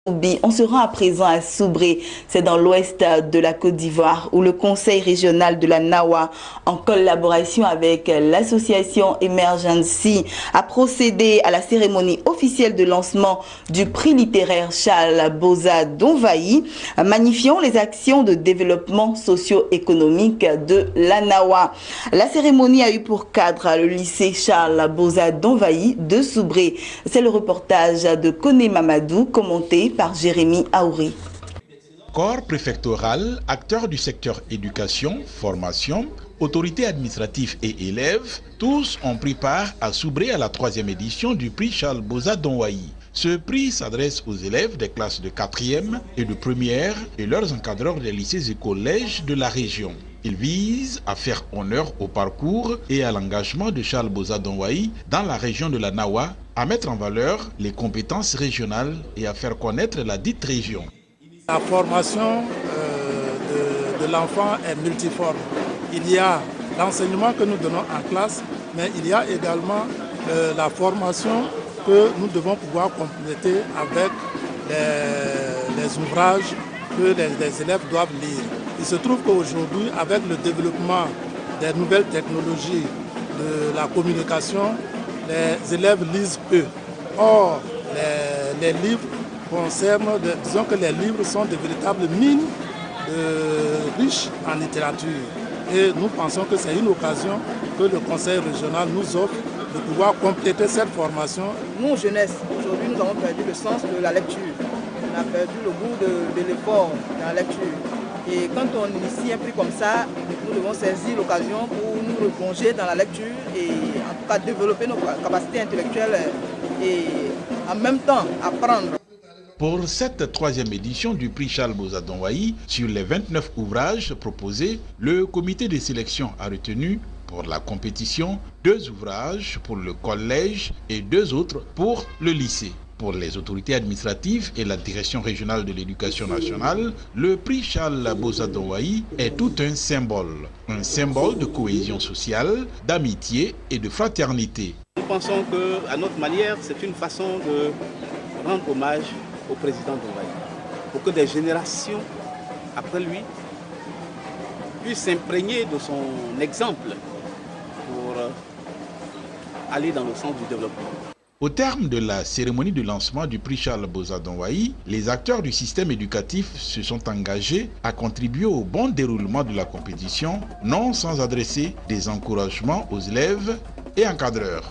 On se rend à présent à Soubré, c'est dans l'ouest de la Côte d'Ivoire, où le conseil régional de la Nawa, en collaboration avec l'association Emergency, a procédé à la cérémonie officielle de lancement du prix littéraire Charles Boza d'Onvaï, magnifiant les actions de développement socio-économique de la Nawa. La cérémonie a eu pour cadre le lycée Charles Boza d'Onvaï de Soubré. C'est le reportage de Koné Mamadou, commenté par Jérémy Aouri. Corps préfectoral, acteurs du secteur éducation, formation, autorités administratives et élèves, tous ont pris part à Soubré à la 3e édition du prix Charles Boza d'Onvaï. Ce prix s'adresse aux élèves des classes de 4e et de 1er et leurs encadreurs des lycées et collèges de la région. Il vise à faire honneur au parcours et à l'engagement de Charles Boza d'Onvaï dans la région de la Nawa, à mettre en valeur les compétences régionales et à faire connaître la dite région. La formation de l'enfant est multiforme. Il y a l'enseignement que nous donnons en classe, mais il y a également la formation que nous devons pouvoir compléter avec les ouvrages que les élèves doivent lire. Il se trouve qu'aujourd'hui, avec le développement des nouvelles technologies de la communication, les élèves lisent peu. Or, les livres concernent, disons que les livres sont de véritables mines riches en littérature. Et nous pensons que c'est une occasion que le conseil régional nous offre de pouvoir compléter cette formation. Nous, jeunesse, aujourd'hui, nous avons perdu le sens de la lecture. On a perdu le goût de l'effort dans la lecture. Et quand on initie un prix comme ça, nous devons saisir l'occasion pour nous replonger dans la lecture et en tout cas développer nos capacités intellectuelles et en même temps apprendre. Pour cette 3e édition du prix Charles Boza d'Onvaï, sur les 29 ouvrages proposés, le comité de sélection a retenu pour la compétition 2 ouvrages pour le collège et 2 autres pour le lycée. Pour les autorités administratives et la direction régionale de l'éducation nationale, le prix Charles Boza d'Onvaï est tout un symbole de cohésion sociale, d'amitié et de fraternité. Nous pensons qu'à notre manière, c'est une façon de rendre hommage au président d'Onvaï, pour que des générations après lui puissent s'imprégner de son exemple pour aller dans le sens du développement. Au terme de la cérémonie de lancement du prix Charles Boza d'Onvaï, les acteurs du système éducatif se sont engagés à contribuer au bon déroulement de la compétition, non sans adresser des encouragements aux élèves et encadreurs.